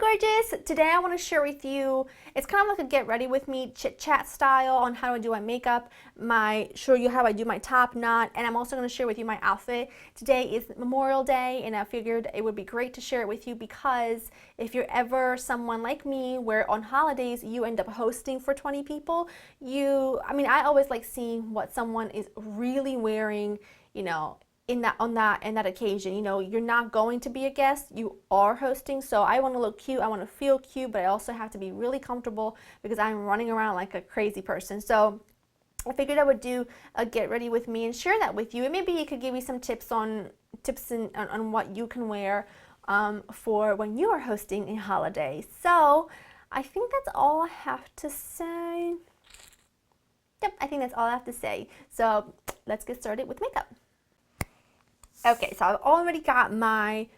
gorgeous! Today I want to share with you, it's kind of like a get ready with me chit chat style on how I do my makeup, show you how I do my top knot, and I'm also going to share with you my outfit. Today is Memorial Day and I figured it would be great to share it with you because if you're ever someone like me where on holidays you end up hosting for 20 people, I always like seeing what someone is really wearing, on that occasion. You're not going to be a guest, you are hosting, so I want to look cute, I want to feel cute, but I also have to be really comfortable because I'm running around like a crazy person. So I figured I would do a get ready with me and share that with you, and maybe it could give you some tips on what you can wear for when you are hosting a holiday. So I think that's all I have to say. Yep, I think that's all I have to say. So let's get started with makeup. Okay, so I've already got my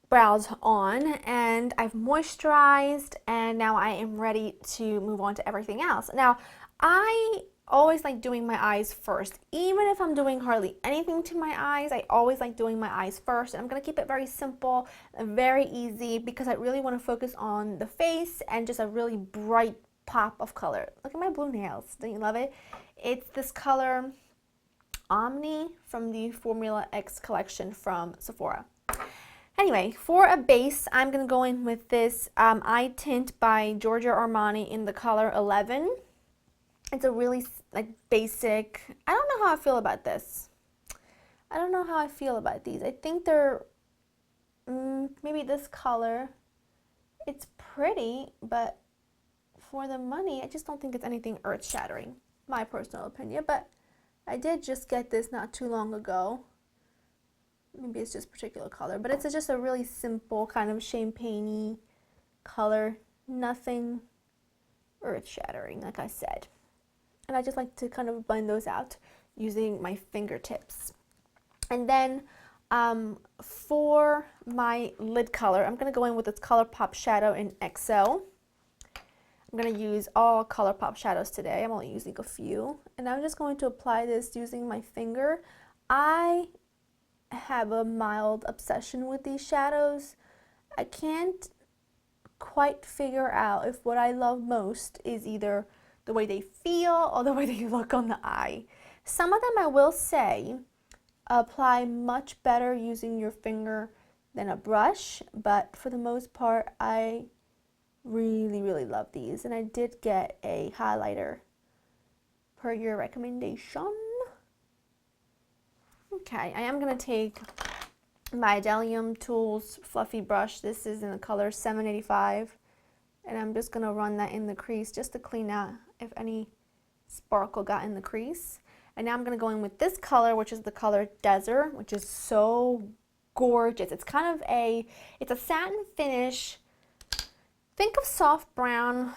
brows on and I've moisturized, and now I am ready to move on to everything else. Now, I always like doing my eyes first. Even if I'm doing hardly anything to my eyes, I always like doing my eyes first. And I'm going to keep it very simple and very easy because I really want to focus on the face and just a really bright pop of color. Look at my blue nails. Don't you love it? It's this color Omni from the Formula X collection from Sephora. Anyway, for a base, I'm going to go in with this eye tint by Giorgio Armani in the color 11. It's a really basic, I don't know how I feel about this. I don't know how I feel about these. I think they're, maybe this color, it's pretty, but for the money, I just don't think it's anything earth-shattering. My personal opinion, but I did just get this not too long ago. Maybe it's just a particular color, but it's just a really simple kind of champagne-y color. Nothing earth-shattering, like I said. And I just like to kind of blend those out using my fingertips. And then for my lid color, I'm going to go in with this ColourPop shadow in XO. I'm going to use all ColourPop shadows today. I'm only using a few. And I'm just going to apply this using my finger. I have a mild obsession with these shadows. I can't quite figure out if what I love most is either the way they feel or the way they look on the eye. Some of them, I will say, apply much better using your finger than a brush, but for the most part, I really love these, and I did get a highlighter per your recommendation. Okay, I am going to take my Delium Tools Fluffy Brush. This is in the color 785, and I'm just going to run that in the crease just to clean out if any sparkle got in the crease. And now I'm going to go in with this color, which is the color Desert, which is so gorgeous. It's kind of it's a satin finish. Think of soft brown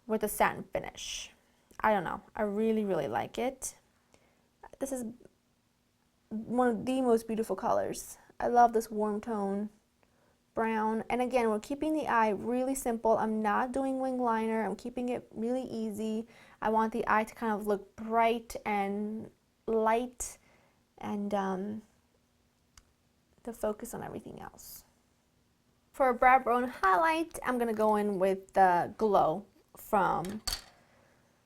with a satin finish. I don't know. I really like it. This is one of the most beautiful colors. I love this warm tone brown. And again, we're keeping the eye really simple. I'm not doing wing liner. I'm keeping it really easy. I want the eye to kind of look bright and light, and to focus on everything else. For a brow bone highlight, I'm going to go in with the Glow from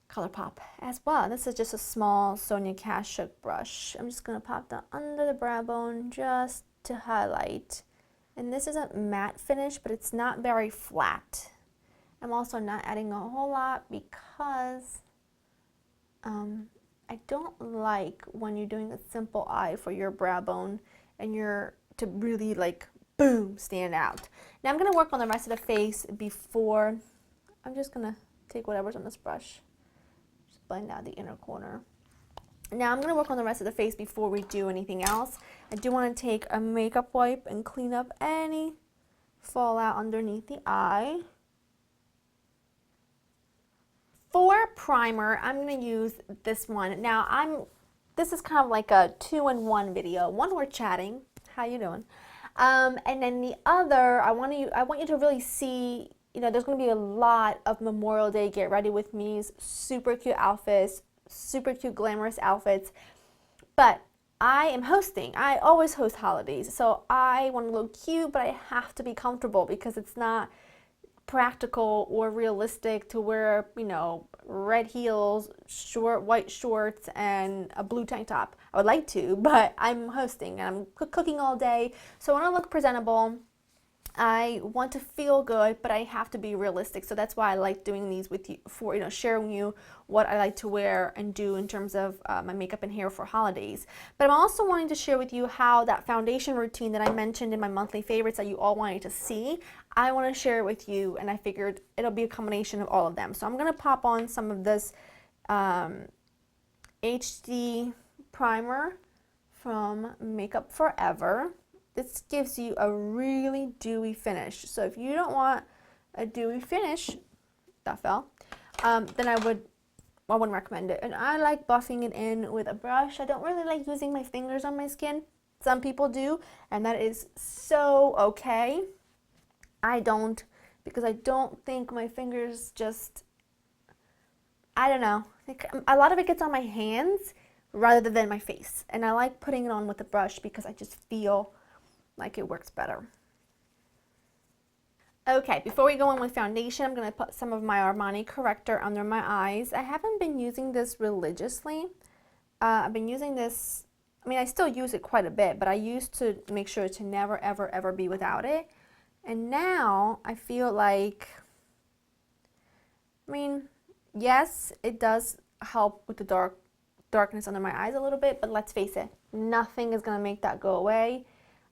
ColourPop as well. This is just a small Sonia Kashuk brush. I'm just going to pop that under the brow bone just to highlight. And this is a matte finish, but it's not very flat. I'm also not adding a whole lot because I don't like when you're doing a simple eye for your brow bone and you're to really boom, stand out. Now I'm going to work on the rest of the face before. I'm just going to take whatever's on this brush, just blend out the inner corner. Now I'm going to work on the rest of the face before we do anything else. I do want to take a makeup wipe and clean up any fallout underneath the eye. For primer, I'm going to use this one. Now this is kind of like a 2-in-1 video. One, we're chatting. How you doing? And then the other, I want you to really see, there's going to be a lot of Memorial Day get ready with me's, super cute outfits, super cute glamorous outfits, but I am hosting. I always host holidays, so I want to look cute, but I have to be comfortable because it's not practical or realistic to wear, you know, red heels, short white shorts, and a blue tank top. I would like to, but I'm hosting and I'm cooking all day, so I want to look presentable. I want to feel good, but I have to be realistic. So that's why I like doing these with you, for, you know, sharing you what I like to wear and do in terms of my makeup and hair for holidays. But I'm also wanting to share with you how that foundation routine that I mentioned in my monthly favorites that you all wanted to see, I want to share it with you, and I figured it'll be a combination of all of them. So I'm going to pop on some of this HD primer from Makeup Forever. This gives you a really dewy finish. So if you don't want a dewy finish, that fell, then I wouldn't recommend it. And I like buffing it in with a brush. I don't really like using my fingers on my skin. Some people do, and that is so okay. I don't, because I don't think my fingers just, I don't know. A lot of it gets on my hands rather than my face. And I like putting it on with a brush because I just feel like it works better. Okay, before we go in with foundation, I'm going to put some of my Armani Corrector under my eyes. I haven't been using this religiously. I've been using this, I mean, I still use it quite a bit, but I used to make sure to never, ever, ever be without it. And now I feel like, I mean, yes, it does help with the darkness under my eyes a little bit, but let's face it, nothing is going to make that go away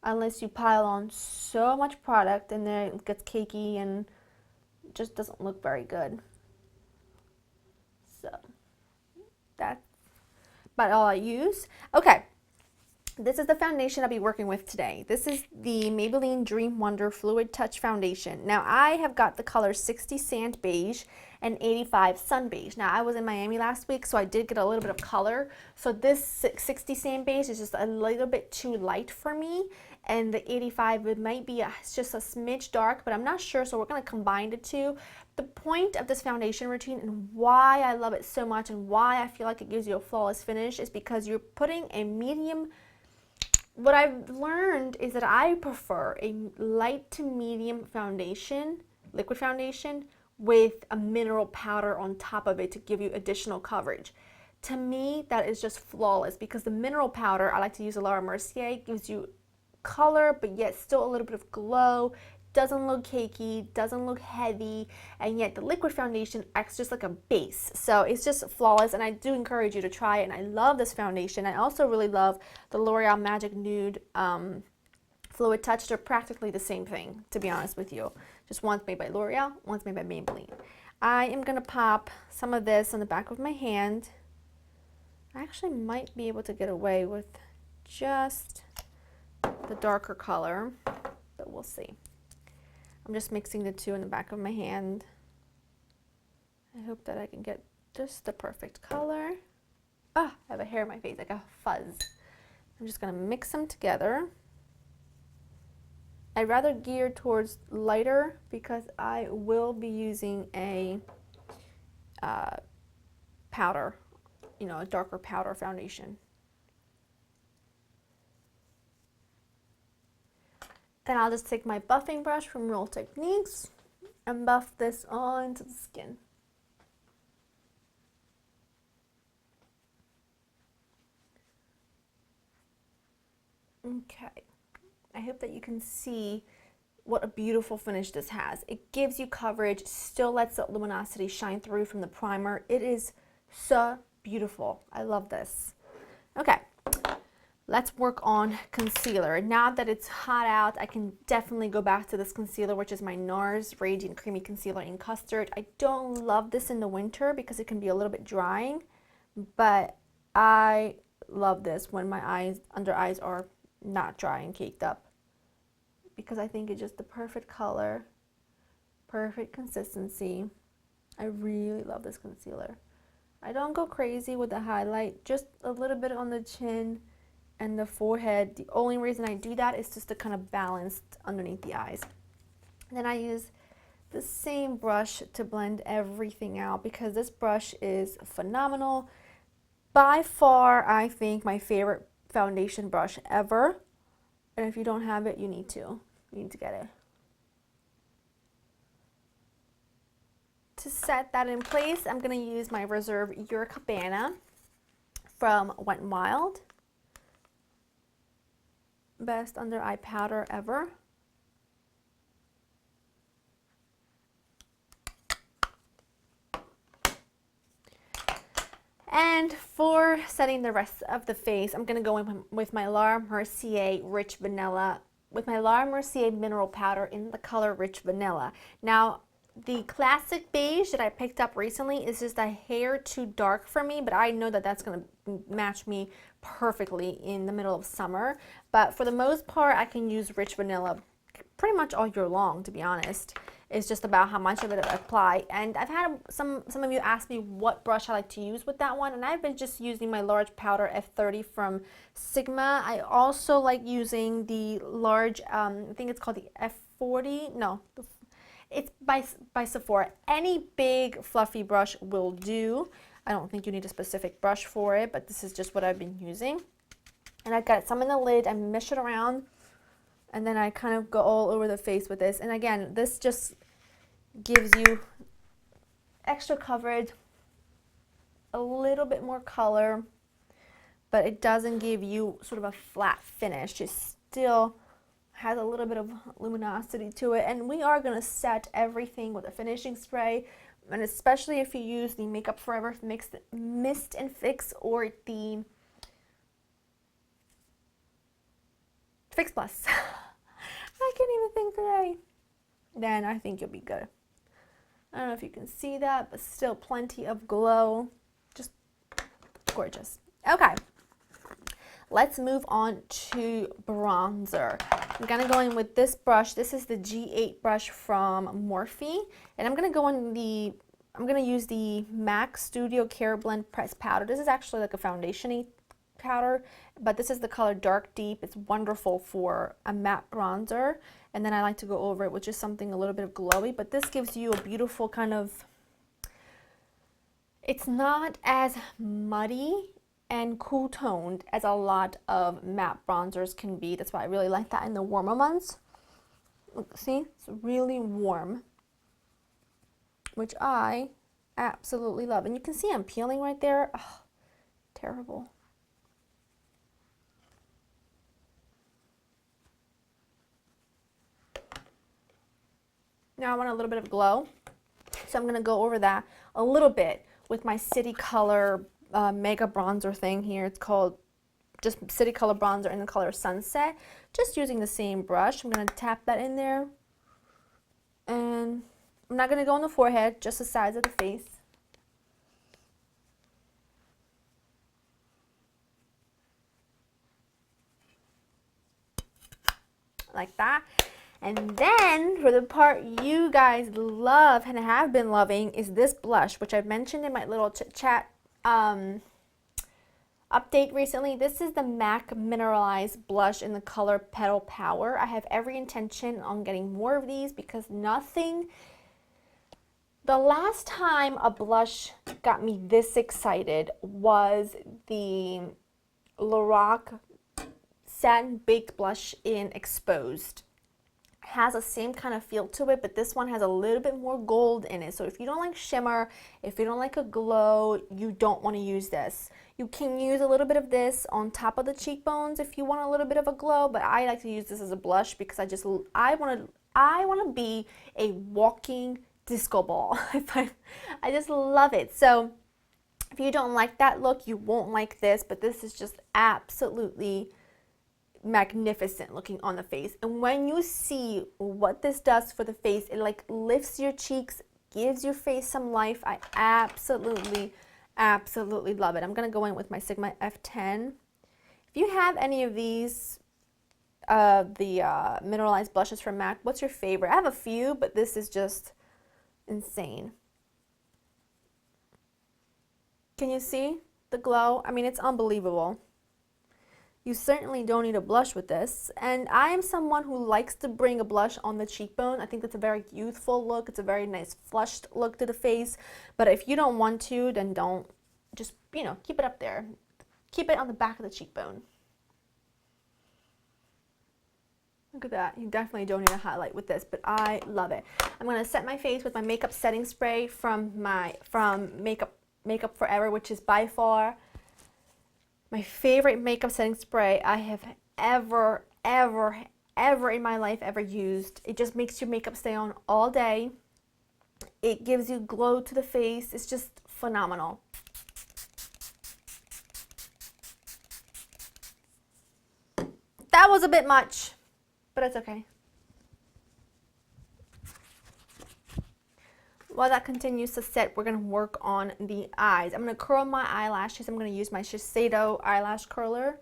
unless you pile on so much product and then it gets cakey and just doesn't look very good. So that's about all I use. Okay, this is the foundation I'll be working with today. This is the Maybelline Dream Wonder Fluid Touch Foundation. Now I have got the color 60 Sand Beige and 85 Sun Beige. Now I was in Miami last week, so I did get a little bit of color. So this 60 Sand Beige is just a little bit too light for me, and the 85, it might be just a smidge dark, but I'm not sure, so we're going to combine the two. The point of this foundation routine and why I love it so much and why I feel like it gives you a flawless finish is because you're putting a medium. What I've learned is that I prefer a light to medium foundation, liquid foundation, with a mineral powder on top of it to give you additional coverage. To me, that is just flawless because the mineral powder, I like to use a lot of Mercier, gives you color, but yet still a little bit of glow, doesn't look cakey, doesn't look heavy, and yet the liquid foundation acts just like a base. So it's just flawless, and I do encourage you to try it, and I love this foundation. I also really love the L'Oreal Magic Nude Fluid Touch. They're practically the same thing, to be honest with you. Just one's made by L'Oreal, one's made by Maybelline. I am going to pop some of this on the back of my hand. I actually might be able to get away with just the darker color, but we'll see. I'm just mixing the two in the back of my hand. I hope that I can get just the perfect color. Ah, I have a hair in my face, like a fuzz. I'm just gonna mix them together. I'd rather gear towards lighter because I will be using a powder, you know, a darker powder foundation. Then I'll just take my buffing brush from Real Techniques and buff this onto the skin. Okay, I hope that you can see what a beautiful finish this has. It gives you coverage, still lets the luminosity shine through from the primer. It is so beautiful. I love this. Okay. Let's work on concealer. Now that it's hot out, I can definitely go back to this concealer, which is my Nars Radiant Creamy Concealer in Custard. I don't love this in the winter because it can be a little bit drying, but I love this when my under eyes are not dry and caked up because I think it's just the perfect color, perfect consistency. I really love this concealer. I don't go crazy with the highlight, just a little bit on the chin and the forehead. The only reason I do that is just to kind of balance underneath the eyes. And then I use the same brush to blend everything out because this brush is phenomenal. By far, I think my favorite foundation brush ever. And if you don't have it, you need to get it. to set that in place, I'm going to use my Reserve Your Cabana from Wet n Wild. Best under eye powder ever. And for setting the rest of the face, I'm going to go in with my Laura Mercier Rich Vanilla, with my Laura Mercier Mineral Powder in the color Rich Vanilla. Now, the classic beige that I picked up recently is just a hair too dark for me, but I know that that's going to match me perfectly in the middle of summer. But for the most part, I can use Rich Vanilla pretty much all year long, to be honest. It's just about how much of it I apply. And I've had some of you ask me what brush I like to use with that one, and I've been just using my large powder F30 from Sigma. I also like using the large, I think it's called the F40, no, it's by Sephora. Any big fluffy brush will do. I don't think you need a specific brush for it, but this is just what I've been using. And I've got some in the lid, I mesh it around, and then I kind of go all over the face with this. And again, this just gives you extra coverage, a little bit more color, but it doesn't give you sort of a flat finish. It still has a little bit of luminosity to it. And we are going to set everything with a finishing spray, and especially if you use the Makeup Forever Mist and Fix or the Fix Plus. I can't even think today. Then I think you'll be good. I don't know if you can see that, but still plenty of glow. Just gorgeous. Okay, let's move on to bronzer. I'm going to go in with this brush. This is the G8 brush from Morphe, and I'm going to go in the, I'm going to use the MAC Studio Careblend Pressed Powder. This is actually like a foundation-y powder, but this is the color Dark Deep. It's wonderful for a matte bronzer, and then I like to go over it with just something a little bit of glowy, but this gives you a beautiful kind of, it's not as muddy and cool toned as a lot of matte bronzers can be. That's why I really like that in the warmer months. See, it's really warm, which I absolutely love. And you can see I'm peeling right there. Oh, terrible. Now I want a little bit of glow, so I'm going to go over that a little bit with my City Color Mega Bronzer thing here. It's called just City Color Bronzer in the color Sunset. Just using the same brush, I'm going to tap that in there. And I'm not going to go on the forehead, just the sides of the face. Like that. And then for the part you guys love and have been loving is this blush, which I've mentioned in my little chit chat update recently. This is the MAC Mineralized blush in the color Petal Power. I have every intention on getting more of these because nothing, the last time a blush got me this excited was the Lorac Satin Baked Blush in Exposed. Has the same kind of feel to it, but this one has a little bit more gold in it. So if you don't like shimmer, if you don't like a glow, you don't want to use this. You can use a little bit of this on top of the cheekbones if you want a little bit of a glow, but I like to use this as a blush because I want to be a walking disco ball. I just love it. So if you don't like that look, you won't like this, but this is just absolutely magnificent looking on the face. And when you see what this does for the face, it like lifts your cheeks, gives your face some life. I absolutely love it. I'm gonna go in with my Sigma F10. If you have any of these mineralized blushes from MAC, what's your favorite? I have a few, but this is just insane. Can you see the glow? I mean, it's unbelievable. You certainly don't need a blush with this, and I am someone who likes to bring a blush on the cheekbone. I think that's a very youthful look. It's a very nice flushed look to the face, but if you don't want to, then don't. Just, you know, keep it up there. Keep it on the back of the cheekbone. Look at that. You definitely don't need a highlight with this, but I love it. I'm going to set my face with my makeup setting spray from Makeup Forever, which is by far my favorite makeup setting spray I have ever in my life ever used. It just makes your makeup stay on all day. It gives you glow to the face. It's just phenomenal. That was a bit much, but it's okay. While that continues to set, we're going to work on the eyes. I'm going to curl my eyelashes. I'm going to use my Shiseido eyelash curler.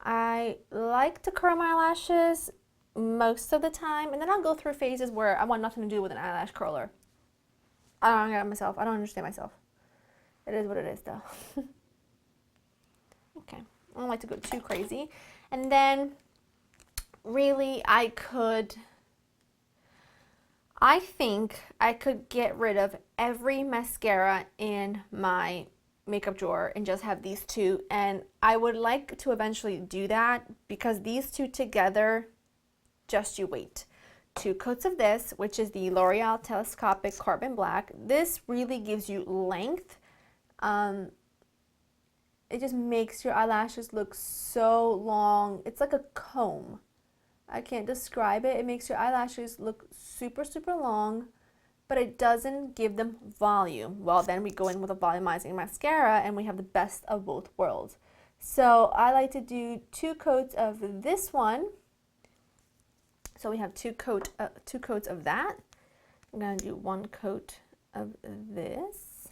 I like to curl my eyelashes most of the time, and then I'll go through phases where I want nothing to do with an eyelash curler. I don't get myself. I don't understand myself. It is what it is, though. Okay. I don't like to go too crazy. And then, really, I think I could get rid of every mascara in my makeup drawer and just have these two, and I would like to eventually do that because these two together, just you wait. 2 coats of this, which is the L'Oreal Telescopic Carbon Black. This really gives you length. It just makes your eyelashes look so long. It's like a comb. I can't describe it. It makes your eyelashes look super long, but it doesn't give them volume. Well, then we go in with a volumizing mascara and we have the best of both worlds. So I like to do 2 coats of this one. So we have 2 coats of that. I'm going to do 1 coat of this.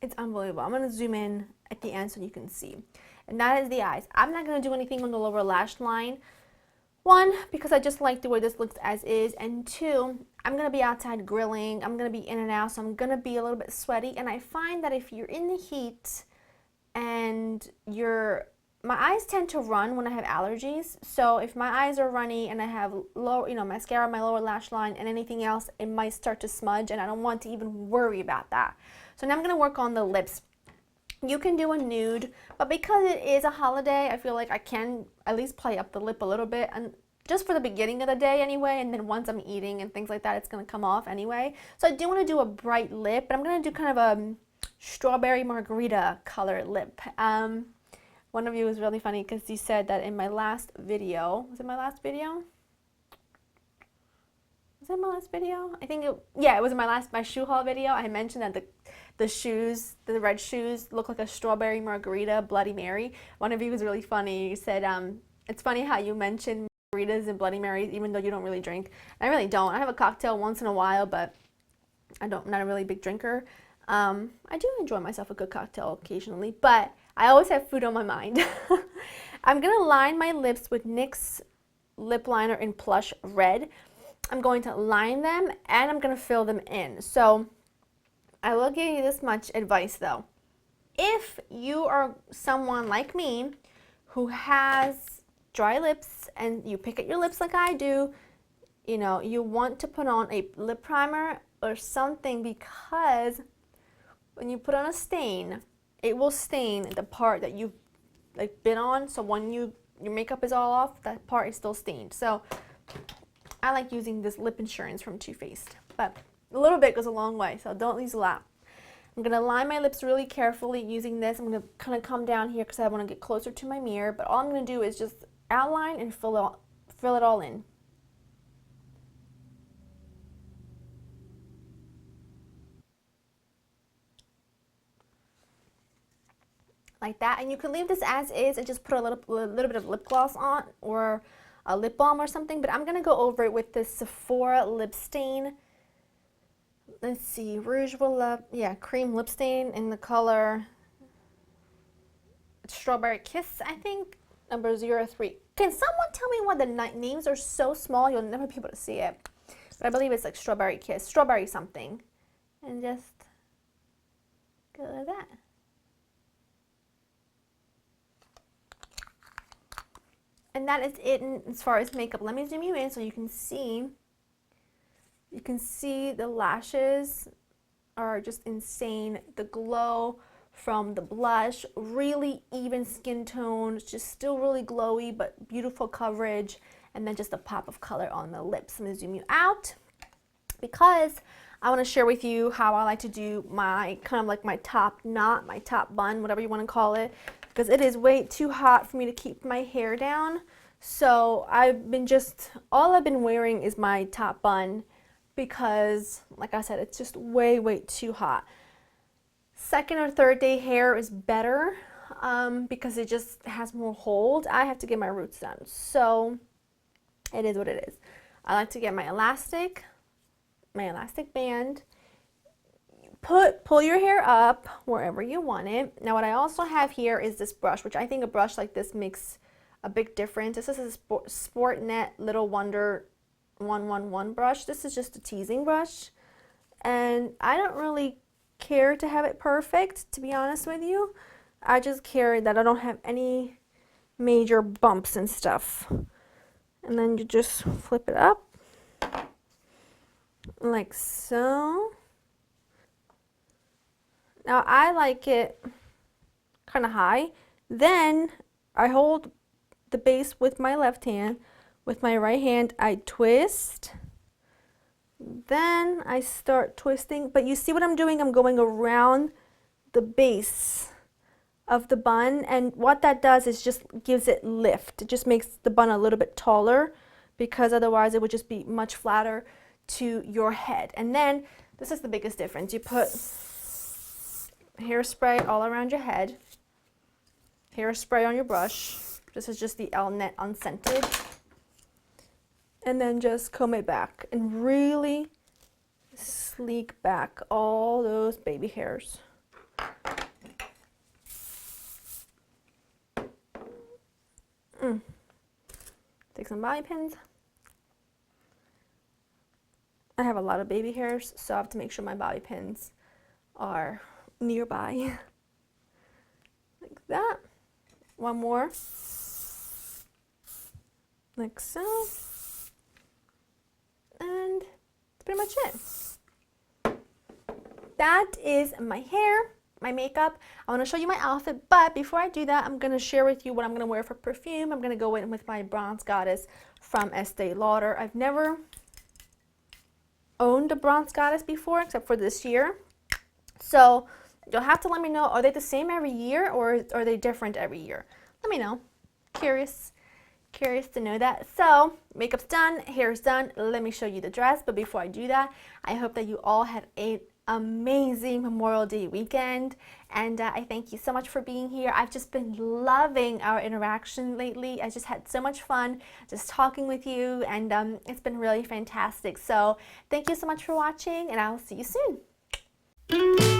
It's unbelievable. I'm going to zoom in at the end so you can see. And that is the eyes. I'm not going to do anything on the lower lash line. 1, because I just like the way this looks as is. And 2, I'm going to be outside grilling. I'm going to be in and out, so I'm going to be a little bit sweaty. And I find that if you're in the heat and my eyes tend to run when I have allergies. So if my eyes are runny and I have low, mascara on my lower lash line and anything else, it might start to smudge, and I don't want to even worry about that. So now I'm going to work on the lips. You can do a nude, but because it is a holiday, I feel like I can at least play up the lip a little bit, and just for the beginning of the day anyway, and then once I'm eating and things like that, it's going to come off anyway. So I do want to do a bright lip, but I'm going to do kind of a strawberry margarita color lip. One of you was really funny because he said that in my last video, was it my last video? Was it my last video? I think it was my shoe haul video. I mentioned that the red shoes look like a strawberry margarita Bloody Mary. One of you was really funny. You said, it's funny how you mention margaritas and Bloody Marys even though you don't really drink. I really don't. I have a cocktail once in a while, but I'm not a really big drinker. I do enjoy myself a good cocktail occasionally, but I always have food on my mind. I'm going to line my lips with NYX Lipliner in Plush Red. I'm going to line them and I'm going to fill them in. So I will give you this much advice though. If you are someone like me who has dry lips and you pick at your lips like I do, you want to put on a lip primer or something, because when you put on a stain, it will stain the part that you've been on. So when your makeup is all off, that part is still stained. So I like using this lip insurance from Too Faced, but a little bit goes a long way, so don't use a lot. I'm going to line my lips really carefully using this. I'm going to kind of come down here because I want to get closer to my mirror, but all I'm going to do is just outline and fill it all in. Like that, and you can leave this as is and just put a little bit of lip gloss on or a lip balm or something, but I'm going to go over it with this Sephora lip stain. Let's see, Rouge Volupte, cream lip stain in the color Strawberry Kiss, I think, number 03. Can someone tell me why the names are so small? You'll never be able to see it, but I believe it's like Strawberry Kiss, Strawberry something, and just go like that. And that is it as far as makeup. Let me zoom you in so you can see the lashes are just insane. The glow from the blush, really even skin tone, just still really glowy but beautiful coverage, and then just a pop of color on the lips. I'm going to zoom you out because I want to share with you how I like to do my kind of like my top knot, my top bun, whatever you want to call it, because it is way too hot for me to keep my hair down. So all I've been wearing is my top bun because, like I said, it's just way too hot. Second or third day hair is better because it just has more hold. I have to get my roots done, so it is what it is. I like to get my elastic band, pull your hair up wherever you want it. Now what I also have here is this brush, which I think a brush like this makes a big difference. This is a Sportnet Little Wonder 111 brush. This is just a teasing brush, and I don't really care to have it perfect, to be honest with you. I just care that I don't have any major bumps and stuff. And then you just flip it up like so. Now I like it kind of high. Then I hold the base with my left hand. With my right hand I twist. Then I start twisting, but you see what I'm doing? I'm going around the base of the bun, and what that does is just gives it lift. It just makes the bun a little bit taller because otherwise it would just be much flatter to your head. And then this is the biggest difference. You put hairspray all around your head, hairspray on your brush. This is just the L-Net unscented. And then just comb it back and really sleek back all those baby hairs. Take some bobby pins. I have a lot of baby hairs, so I have to make sure my bobby pins are nearby. Like that. One more. Like so. And that's pretty much it. That is my hair, my makeup. I want to show you my outfit, but before I do that, I'm going to share with you what I'm going to wear for perfume. I'm going to go in with my Bronze Goddess from Estee Lauder. I've never owned a Bronze Goddess before, except for this year. So you'll have to let me know, are they the same every year or are they different every year? Let me know. Curious to know that. So makeup's done, hair's done. Let me show you the dress, but before I do that, I hope that you all had an amazing Memorial Day weekend, and I thank you so much for being here. I've just been loving our interaction lately. I just had so much fun just talking with you, and it's been really fantastic. So thank you so much for watching, and I'll see you soon.